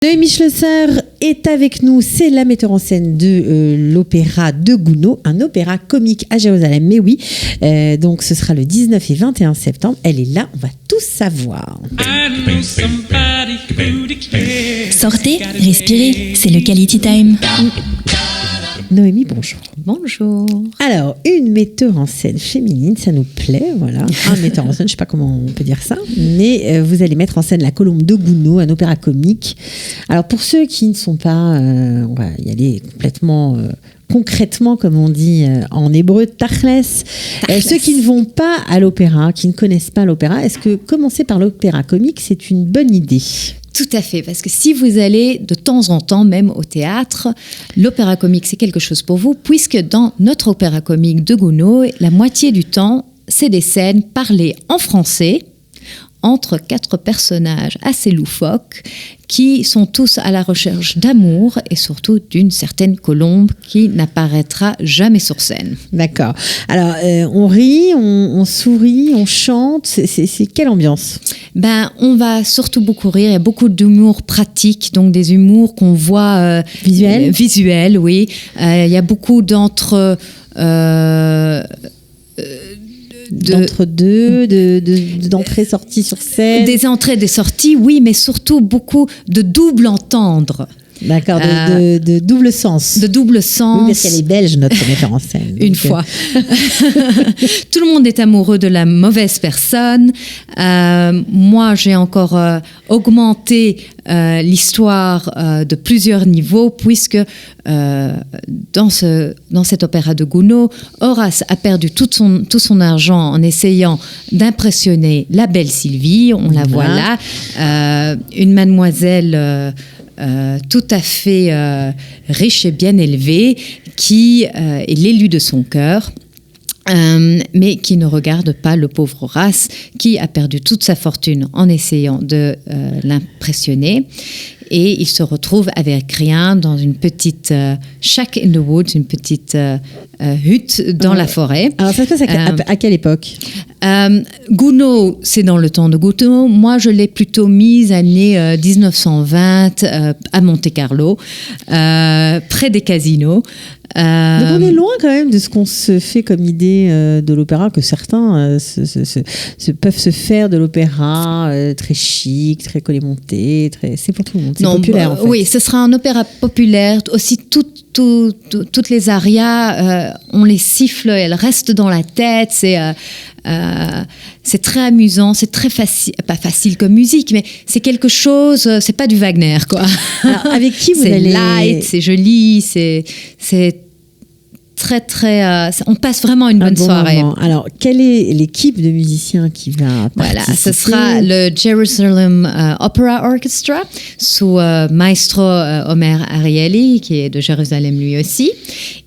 Noémie Schlesser est avec nous, c'est la metteur en scène de l'opéra de Gounod, un opéra comique à Jérusalem, mais oui, donc ce sera le 19 et 21 septembre, elle est là, on va tout savoir. Sortez, respirez, c'est le Quality Time. Noémie, bonjour. Bonjour. Alors, une metteur en scène féminine, ça nous plaît, voilà. Un metteur en scène, je ne sais pas comment on peut dire ça, mais vous allez mettre en scène La Colombe de Gounod, un opéra comique. Alors, pour ceux qui ne sont pas, on va y aller complètement concrètement, comme on dit en hébreu, tachles. Ceux qui ne vont pas à l'opéra, qui ne connaissent pas l'opéra, est-ce que commencer par l'opéra comique, c'est une bonne idée ? Tout à fait, parce que si vous allez de temps en temps, même au théâtre, l'opéra comique, c'est quelque chose pour vous, puisque dans notre opéra comique de Gounod, la moitié du temps, c'est des scènes parlées en français, entre 4 personnages assez loufoques, qui sont tous à la recherche d'amour et surtout d'une certaine colombe qui n'apparaîtra jamais sur scène. D'accord. Alors, on rit, on sourit, on chante. C'est quelle ambiance ? On va surtout beaucoup rire. Il y a beaucoup d'humour pratique, donc des humours qu'on voit... visuels, oui. Il y a beaucoup d'entre-deux, d'entrées-sorties sur scène. Des entrées, des sorties, oui, mais surtout beaucoup de double entendre. D'accord, de double sens. De double sens. Oui, parce qu'elle est belge, notre metteur en scène. Une fois. Tout le monde est amoureux de la mauvaise personne. Moi, j'ai encore augmenté l'histoire de plusieurs niveaux, puisque dans cet opéra de Gounod, Horace a perdu tout son argent en essayant d'impressionner la belle Sylvie. On la voit là. Une mademoiselle... tout à fait riche et bien élevée, qui est l'élu de son cœur, mais qui ne regarde pas le pauvre Horace, qui a perdu toute sa fortune en essayant de l'impressionner. Et il se retrouve avec rien dans une petite shack in the woods, une petite hutte dans la forêt. Alors ça se passe à quelle époque ? Gounod, c'est dans le temps de Gounod. Moi, je l'ai plutôt mise année 1920 à Monte-Carlo, près des casinos. Donc on est loin quand même de ce qu'on se fait comme idée de l'opéra, que certains peuvent se faire de l'opéra très chic, très collet-monté, c'est pour tout le monde, c'est populaire en fait. Oui, ce sera un opéra populaire. Aussi, toutes les arias, on les siffle, elles restent dans la tête, c'est très amusant, c'est très facile, pas facile comme musique, mais c'est quelque chose, c'est pas du Wagner, quoi. Alors, avec qui vous allez... C'est light, c'est joli, c'est très, très... on passe vraiment une bonne soirée. Moment. Alors, quelle est l'équipe de musiciens qui va participer ? Voilà, ce sera le Jerusalem Opera Orchestra, sous maestro Omer Arieli, qui est de Jérusalem lui aussi.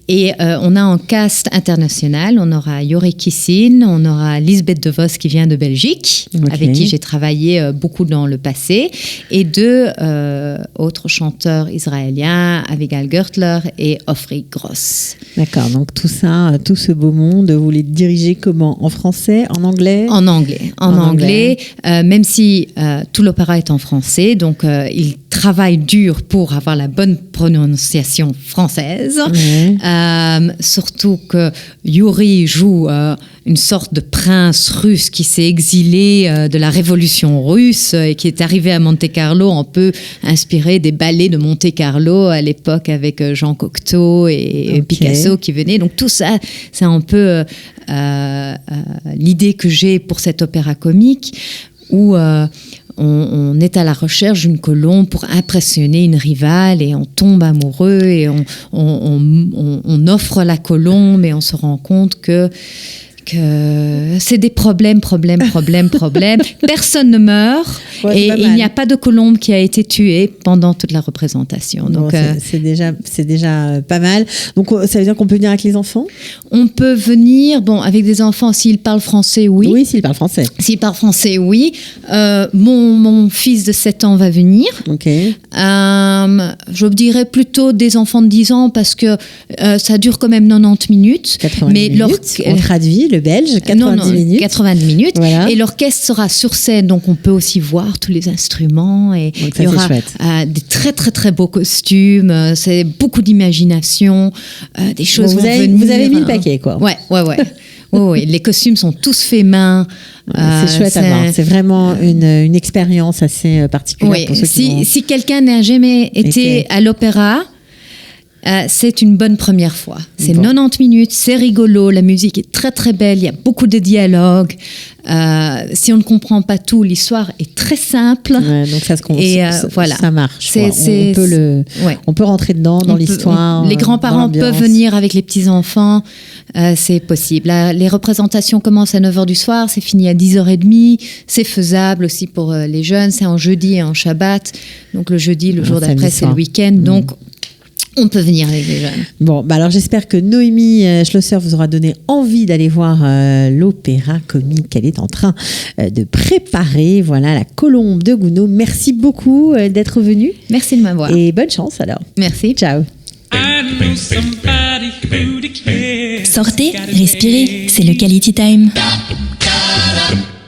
Et on a en cast international, on aura Yori Kissin, on aura Lisbeth De Vos qui vient de Belgique, avec qui j'ai travaillé beaucoup dans le passé, et 2 autres chanteurs israéliens, Avigal Gertler et Ofri Gross. D'accord, donc tout ça, tout ce beau monde, vous les dirigez comment ? En français, en anglais ? En anglais, même si tout l'opéra est en français, donc ils travaillent dur pour avoir la bonne prononciation française. Surtout que Yuri joue une sorte de prince russe qui s'est exilé de la révolution russe et qui est arrivé à Monte-Carlo, un peu inspiré des ballets de Monte-Carlo à l'époque, avec Jean Cocteau et Picasso qui venaient. Donc tout ça, c'est un peu l'idée que j'ai pour cet opéra comique, où on est à la recherche d'une colombe pour impressionner une rivale, et on tombe amoureux et on offre la colombe, et on se rend compte que c'est des problèmes. Personne ne meurt, et il n'y a pas de colombe qui a été tuée pendant toute la représentation. Donc, c'est déjà pas mal. Donc ça veut dire qu'on peut venir avec les enfants ? On peut venir, avec des enfants, s'ils parlent français, oui. Oui, s'ils parlent français. S'ils parlent français, oui. Mon fils de 7 ans va venir. Ok. Je dirais plutôt des enfants de 10 ans, parce que ça dure quand même 90 minutes. 80 minutes. On traduit le belge, 90 minutes. 90 minutes. Voilà. Et l'orchestre sera sur scène, donc on peut aussi voir tous les instruments. Et Donc ça, il y aura c'est chouette. des très très très beaux costumes. C'est beaucoup d'imagination. Des choses Bon, vont venir. vous avez mis le paquet, quoi. Ouais. Ouais. Les costumes sont tous faits main. C'est chouette à voir. C'est vraiment une expérience assez particulière Oui, pour ceux qui vont... si quelqu'un n'a jamais été à l'opéra, c'est une bonne première fois. C'est 90 minutes, c'est rigolo, la musique est très très belle, il y a beaucoup de dialogues. Si on ne comprend pas tout, l'histoire est très simple. Ouais, donc ça voilà. Ça marche. Ouais. On peut rentrer dedans dans l'histoire. Les grands-parents peuvent venir avec les petits-enfants, c'est possible. Les représentations commencent à 9h du soir, c'est fini à 10h30. C'est faisable aussi pour les jeunes, c'est en jeudi et en Shabbat. Donc le jeudi, le jour d'après, c'est le week-end. Donc on peut venir avec les jeunes. Bon, bah alors j'espère que Noémie Schlosser vous aura donné envie d'aller voir l'opéra comique qu'elle est en train de préparer. Voilà, la Colombe de Gounod. Merci beaucoup d'être venue. Merci de m'avoir. Et bonne chance alors. Merci. Ciao. Sortez, respirez, c'est le Quality Time.